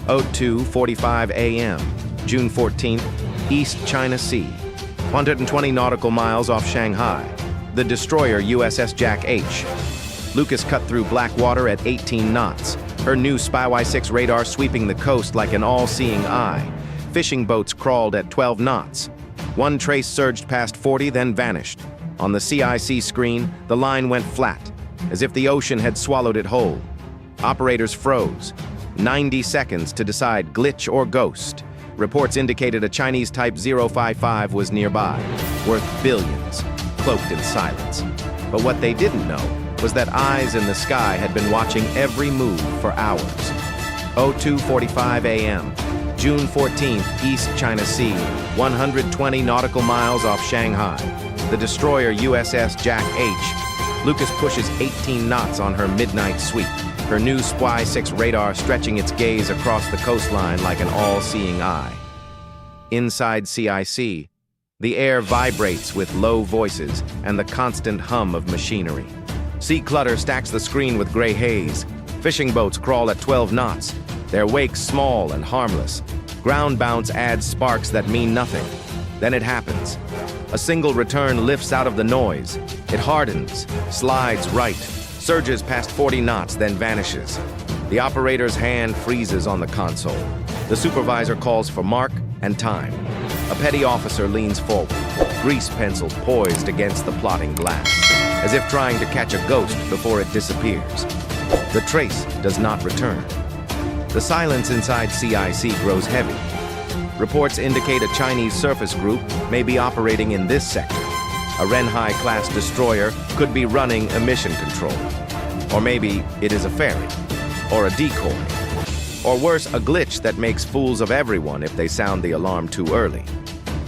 02:45 a.m., June 14th, East China Sea, 120 nautical miles off Shanghai. The destroyer USS Jack H. Lucas cut through black water at 18 knots, her new SPY-6 radar sweeping the coast like an all-seeing eye. Fishing boats crawled at 12 knots. One trace surged past 40, then vanished. On the CIC screen, the line went flat, as if the ocean had swallowed it whole. Operators froze. 90 seconds to decide glitch or ghost. Reports indicated a Chinese Type 055 was nearby, worth billions, cloaked in silence. But what they didn't know was that eyes in the sky had been watching every move for hours. 02:45 a.m., June 14th, East China Sea, 120 nautical miles off Shanghai. The destroyer USS Jack H. Lucas pushes 18 knots on her midnight sweep, her new SPY-6 radar stretching its gaze across the coastline like an all-seeing eye. Inside CIC, the air vibrates with low voices and the constant hum of machinery. Sea clutter stacks the screen with gray haze. Fishing boats crawl at 12 knots, their wakes small and harmless. Ground bounce adds sparks that mean nothing. Then it happens. A single return lifts out of the noise. It hardens, slides right, surges past 40 knots, then vanishes. The operator's hand freezes on the console. The supervisor calls for mark and time. A petty officer leans forward, grease pencil poised against the plotting glass, as if trying to catch a ghost before it disappears. The trace does not return. The silence inside CIC grows heavy. Reports indicate a Chinese surface group may be operating in this sector. A Renhai-class destroyer could be running emission control. Or maybe it is a ferry, or a decoy. Or worse, a glitch that makes fools of everyone if they sound the alarm too early.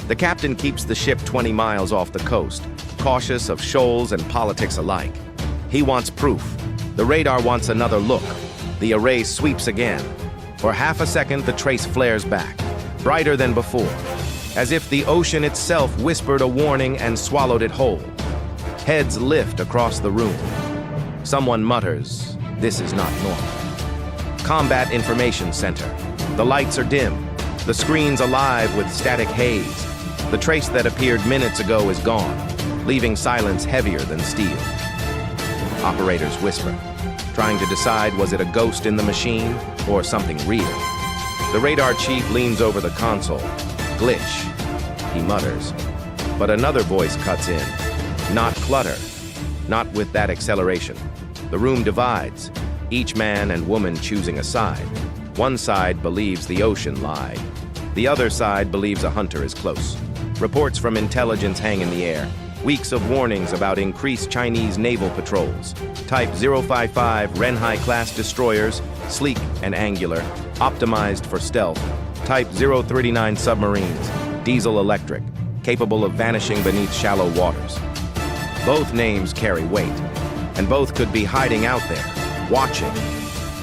The captain keeps the ship 20 miles off the coast, cautious of shoals and politics alike. He wants proof. The radar wants another look. The array sweeps again. For half a second, the trace flares back, brighter than before, as if the ocean itself whispered a warning and swallowed it whole. Heads lift across the room. Someone mutters, "This is not normal." Combat Information Center. The lights are dim. The screen's alive with static haze. The trace that appeared minutes ago is gone, leaving silence heavier than steel. Operators whisper, trying to decide was it a ghost in the machine or something real. The radar chief leans over the console. "Glitch," he mutters. But another voice cuts in. "Not clutter. Not with that acceleration." The room divides, each man and woman choosing a side. One side believes the ocean lied. The other side believes a hunter is close. Reports from intelligence hang in the air. Weeks of warnings about increased Chinese naval patrols. Type 055 Renhai-class destroyers, sleek and angular, optimized for stealth. Type 039 submarines, diesel-electric, capable of vanishing beneath shallow waters. Both names carry weight, and both could be hiding out there, watching.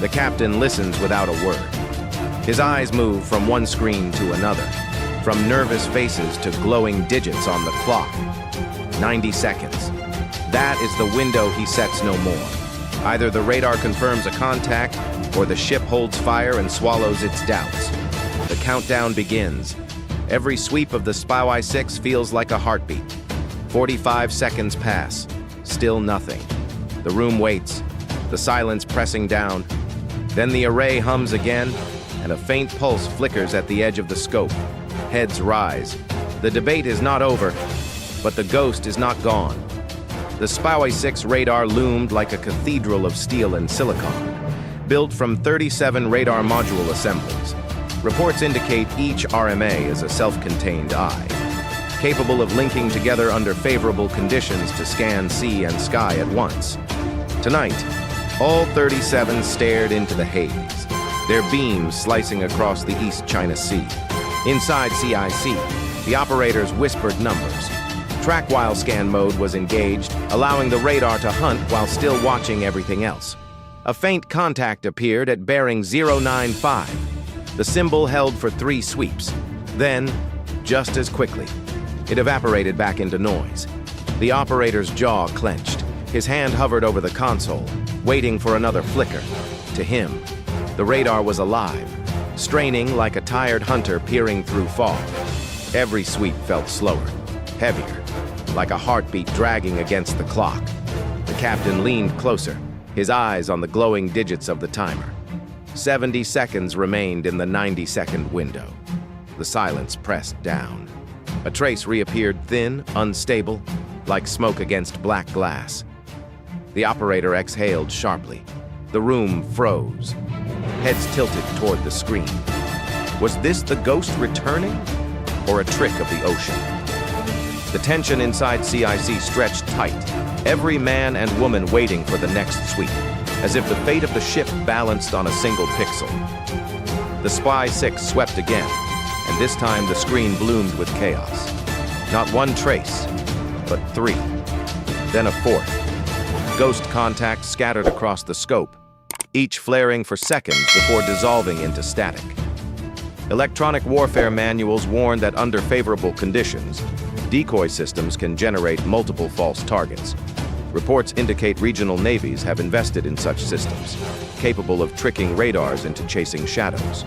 The captain listens without a word. His eyes move from one screen to another, from nervous faces to glowing digits on the clock. 90 seconds. That is the window he sets no more. Either the radar confirms a contact, or the ship holds fire and swallows its doubts. The countdown begins. Every sweep of the SPY-6 feels like a heartbeat. 45 seconds pass. Still nothing. The room waits, the silence pressing down. Then the array hums again, and a faint pulse flickers at the edge of the scope. Heads rise. The debate is not over, but the ghost is not gone. The SPY-6 radar loomed like a cathedral of steel and silicon, built from 37 radar module assemblies. Reports indicate each RMA is a self-contained eye, capable of linking together under favorable conditions to scan sea and sky at once. Tonight, all 37 stared into the haze, their beams slicing across the East China Sea. Inside CIC, the operators whispered numbers. Track while scan mode was engaged, allowing the radar to hunt while still watching everything else. A faint contact appeared at bearing 095. The symbol held for 3 sweeps. Then, just as quickly, it evaporated back into noise. The operator's jaw clenched. His hand hovered over the console, waiting for another flicker. To him, the radar was alive, straining like a tired hunter peering through fog. Every sweep felt slower, heavier, like a heartbeat dragging against the clock. The captain leaned closer, his eyes on the glowing digits of the timer. 70 seconds remained in the 90-second window. The silence pressed down. A trace reappeared thin, unstable, like smoke against black glass. The operator exhaled sharply. The room froze. Heads tilted toward the screen. Was this the ghost returning, or a trick of the ocean? The tension inside CIC stretched tight, every man and woman waiting for the next sweep, as if the fate of the ship balanced on a single pixel. The SPY-6 swept again, and this time the screen bloomed with chaos. Not one trace, but three. Then a fourth. Ghost contacts scattered across the scope, each flaring for seconds before dissolving into static. Electronic warfare manuals warn that under favorable conditions, decoy systems can generate multiple false targets. Reports indicate regional navies have invested in such systems, capable of tricking radars into chasing shadows.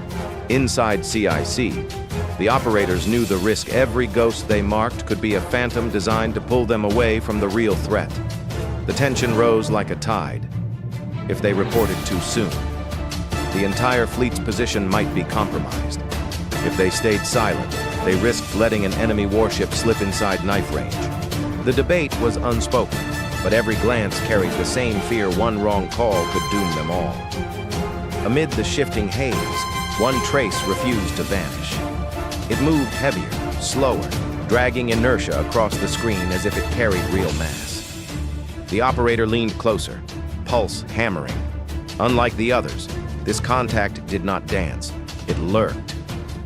Inside CIC, the operators knew the risk every ghost they marked could be a phantom designed to pull them away from the real threat. The tension rose like a tide. If they reported too soon, the entire fleet's position might be compromised. If they stayed silent, they risked letting an enemy warship slip inside knife range. The debate was unspoken, but every glance carried the same fear one wrong call could doom them all. Amid the shifting haze, one trace refused to vanish. It moved heavier, slower, dragging inertia across the screen as if it carried real mass. The operator leaned closer, pulse hammering. Unlike the others, this contact did not dance. It lurked.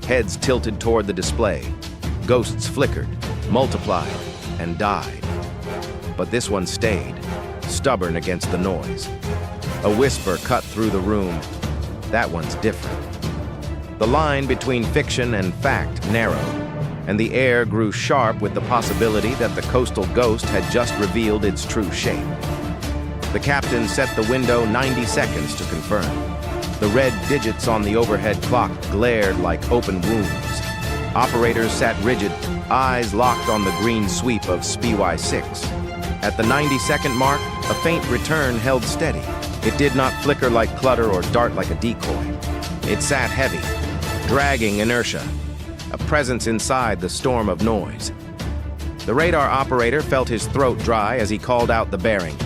Heads tilted toward the display. Ghosts flickered, multiplied, and died. But this one stayed, stubborn against the noise. A whisper cut through the room. That one's different. The line between fiction and fact narrowed, and the air grew sharp with the possibility that the coastal ghost had just revealed its true shape. The captain set the window 90 seconds to confirm. The red digits on the overhead clock glared like open wounds. Operators sat rigid, eyes locked on the green sweep of SPY-6. At the 90-second mark, a faint return held steady. It did not flicker like clutter or dart like a decoy. It sat heavy, dragging inertia, a presence inside the storm of noise. The radar operator felt his throat dry as he called out the bearing.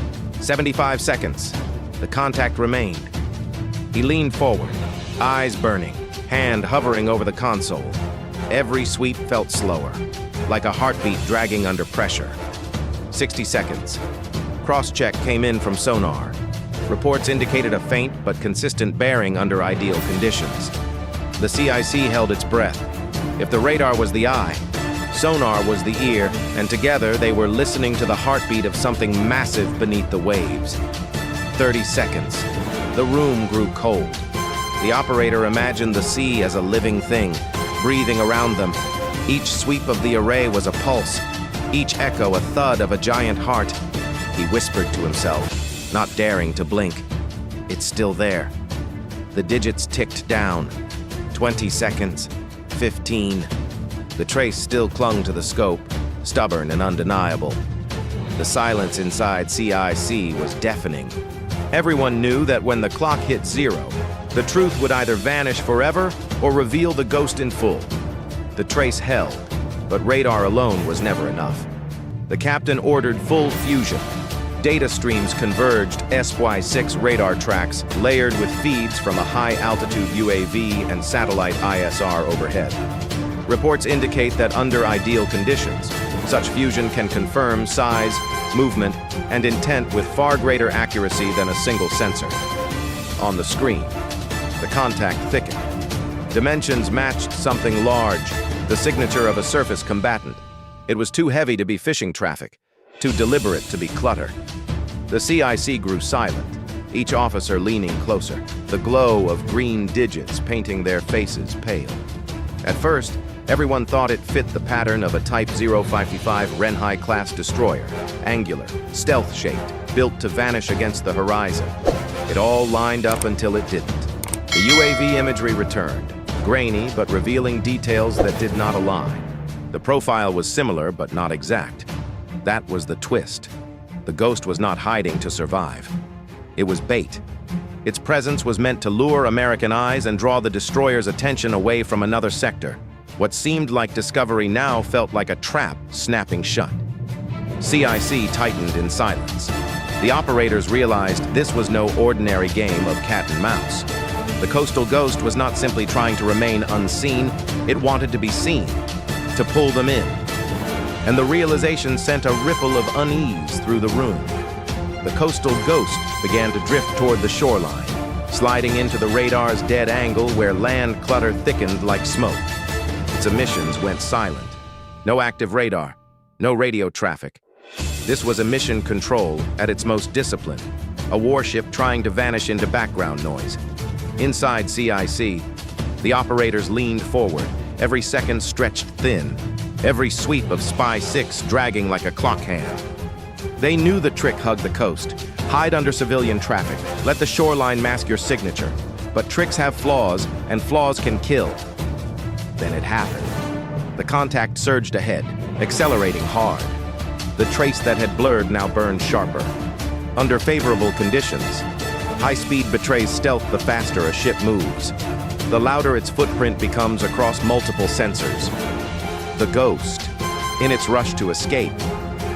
75 seconds. The contact remained. He leaned forward, eyes burning, hand hovering over the console. Every sweep felt slower, like a heartbeat dragging under pressure. 60 seconds. Cross-check came in from sonar. Reports indicated a faint but consistent bearing under ideal conditions. The CIC held its breath. If the radar was the eye, sonar was the ear, and together they were listening to the heartbeat of something massive beneath the waves. 30 seconds. The room grew cold. The operator imagined the sea as a living thing, breathing around them. Each sweep of the array was a pulse, each echo a thud of a giant heart. He whispered to himself, not daring to blink. It's still there. The digits ticked down. 20 seconds. 15. The trace still clung to the scope, stubborn and undeniable. The silence inside CIC was deafening. Everyone knew that when the clock hit zero, the truth would either vanish forever or reveal the ghost in full. The trace held, but radar alone was never enough. The captain ordered full fusion. Data streams converged SPY-6 radar tracks layered with feeds from a high-altitude UAV and satellite ISR overhead. Reports indicate that under ideal conditions, such fusion can confirm size, movement, and intent with far greater accuracy than a single sensor. On the screen, the contact thickened. Dimensions matched something large, the signature of a surface combatant. It was too heavy to be fishing traffic, too deliberate to be clutter. The CIC grew silent, each officer leaning closer, the glow of green digits painting their faces pale. At first, everyone thought it fit the pattern of a Type 055 Renhai-class destroyer, angular, stealth-shaped, built to vanish against the horizon. It all lined up until it didn't. The UAV imagery returned, grainy but revealing details that did not align. The profile was similar but not exact. That was the twist. The ghost was not hiding to survive. It was bait. Its presence was meant to lure American eyes and draw the destroyer's attention away from another sector. What seemed like discovery now felt like a trap snapping shut. CIC tightened in silence. The operators realized this was no ordinary game of cat and mouse. The coastal ghost was not simply trying to remain unseen, it wanted to be seen, to pull them in. And the realization sent a ripple of unease through the room. The coastal ghost began to drift toward the shoreline, sliding into the radar's dead angle where land clutter thickened like smoke. Its emissions went silent. No active radar, no radio traffic. This was emission control at its most disciplined, a warship trying to vanish into background noise. Inside CIC, the operators leaned forward, every second stretched thin, every sweep of SPY-6 dragging like a clock hand. They knew the trick: hug the coast, hide under civilian traffic, let the shoreline mask your signature. But tricks have flaws, and flaws can kill. Then it happened. The contact surged ahead, accelerating hard. The trace that had blurred now burned sharper. Under favorable conditions, high speed betrays stealth the faster a ship moves. The louder its footprint becomes across multiple sensors. The ghost, in its rush to escape,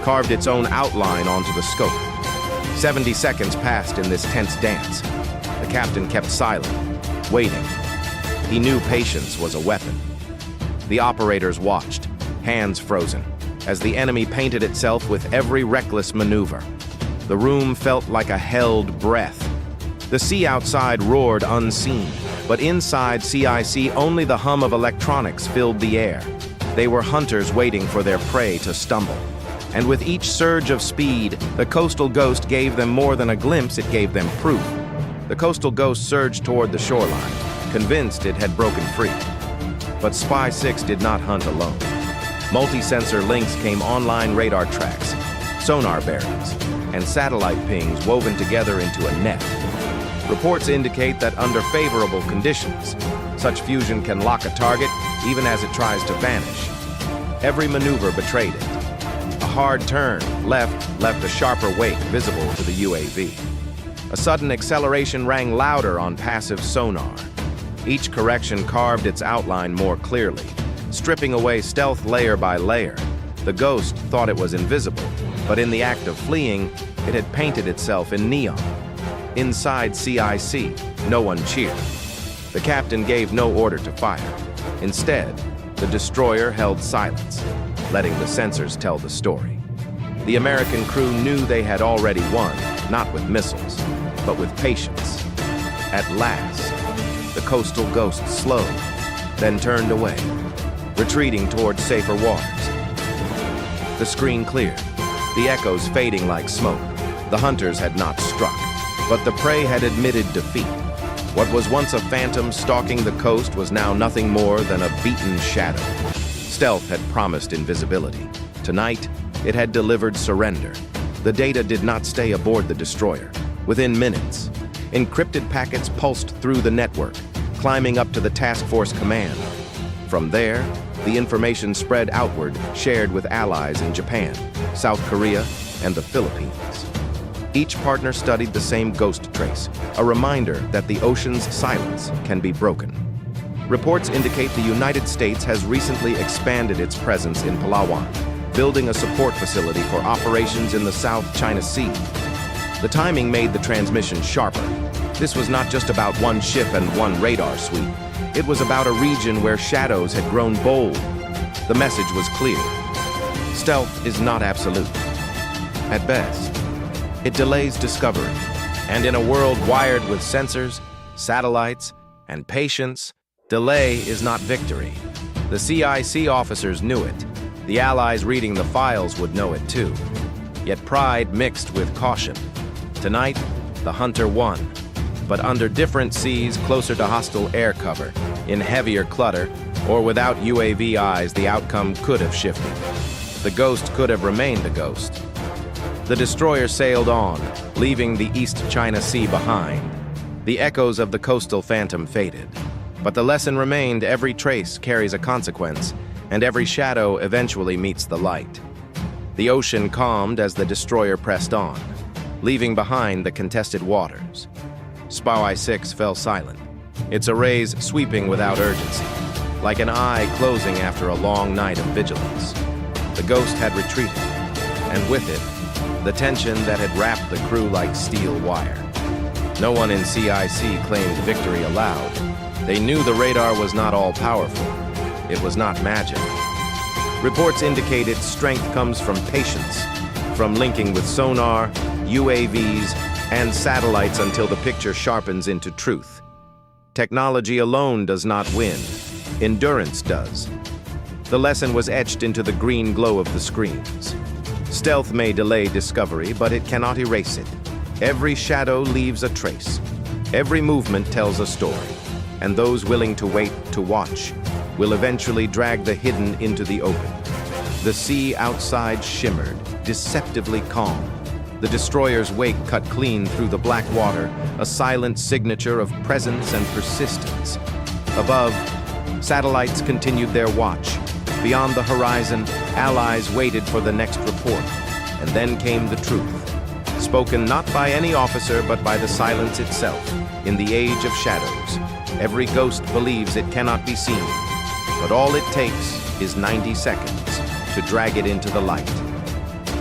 carved its own outline onto the scope. 70 seconds passed in this tense dance. The captain kept silent, waiting. He knew patience was a weapon. The operators watched, hands frozen, as the enemy painted itself with every reckless maneuver. The room felt like a held breath. The sea outside roared unseen, but inside CIC only the hum of electronics filled the air. They were hunters waiting for their prey to stumble. And with each surge of speed, the coastal ghost gave them more than a glimpse, it gave them proof. The coastal ghost surged toward the shoreline, convinced it had broken free. But SPY-6 did not hunt alone. Multi-sensor links came online radar tracks, sonar bearings, and satellite pings woven together into a net. Reports indicate that under favorable conditions, such fusion can lock a target even as it tries to vanish. Every maneuver betrayed it. A hard turn left a sharper wake visible to the UAV. A sudden acceleration rang louder on passive sonar. Each correction carved its outline more clearly, stripping away stealth layer by layer. The ghost thought it was invisible, but in the act of fleeing, it had painted itself in neon. Inside CIC, no one cheered. The captain gave no order to fire. Instead, the destroyer held silence, letting the sensors tell the story. The American crew knew they had already won, not with missiles, but with patience. At last, the coastal ghost slowed, then turned away, retreating towards safer waters. The screen cleared, the echoes fading like smoke. The hunters had not struck, but the prey had admitted defeat. What was once a phantom stalking the coast was now nothing more than a beaten shadow. Stealth had promised invisibility. Tonight, it had delivered surrender. The data did not stay aboard the destroyer. Within minutes, encrypted packets pulsed through the network, climbing up to the task force command. From there, the information spread outward, shared with allies in Japan, South Korea, and the Philippines. Each partner studied the same ghost trace, a reminder that the ocean's silence can be broken. Reports indicate the United States has recently expanded its presence in Palawan, building a support facility for operations in the South China Sea. The timing made the transmission sharper. This was not just about one ship and one radar sweep. It was about a region where shadows had grown bold. The message was clear. Stealth is not absolute. At best, it delays discovery. And in a world wired with sensors, satellites, and patience, delay is not victory. The CIC officers knew it. The allies reading the files would know it too. Yet pride mixed with caution. Tonight, the hunter won. But under different seas closer to hostile air cover, in heavier clutter, or without UAV eyes, the outcome could have shifted. The ghost could have remained a ghost. The destroyer sailed on, leaving the East China Sea behind. The echoes of the coastal phantom faded. But the lesson remained: every trace carries a consequence, and every shadow eventually meets the light. The ocean calmed as the destroyer pressed on, leaving behind the contested waters. SPY-6 fell silent, its arrays sweeping without urgency, like an eye closing after a long night of vigilance. The ghost had retreated, and with it, the tension that had wrapped the crew like steel wire. No one in CIC claimed victory aloud. They knew the radar was not all-powerful. It was not magic. Reports indicate its strength comes from patience, from linking with sonar, UAVs, and satellites until the picture sharpens into truth. Technology alone does not win. Endurance does. The lesson was etched into the green glow of the screens. Stealth may delay discovery, but it cannot erase it. Every shadow leaves a trace. Every movement tells a story. And those willing to wait to watch will eventually drag the hidden into the open. The sea outside shimmered, deceptively calm. The destroyer's wake cut clean through the black water, a silent signature of presence and persistence. Above, satellites continued their watch. Beyond the horizon, allies waited for the next report. And then came the truth, spoken not by any officer but by the silence itself. In the age of shadows, every ghost believes it cannot be seen, but all it takes is 90 seconds to drag it into the light.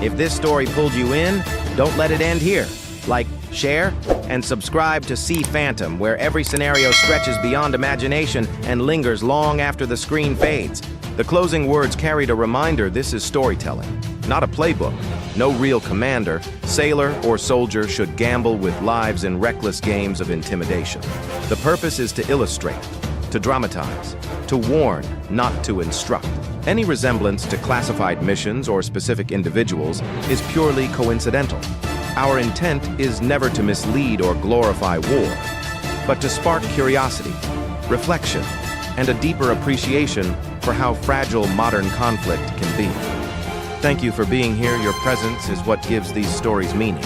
If this story pulled you in, don't let it end here. Like, share, and subscribe to See Phantom, where every scenario stretches beyond imagination and lingers long after the screen fades. The closing words carried a reminder: this is storytelling, not a playbook. No real commander, sailor, or soldier should gamble with lives in reckless games of intimidation. The purpose is to illustrate, to dramatize, to warn, not to instruct. Any resemblance to classified missions or specific individuals is purely coincidental. Our intent is never to mislead or glorify war, but to spark curiosity, reflection, and a deeper appreciation for how fragile modern conflict can be. Thank you for being here. Your presence is what gives these stories meaning.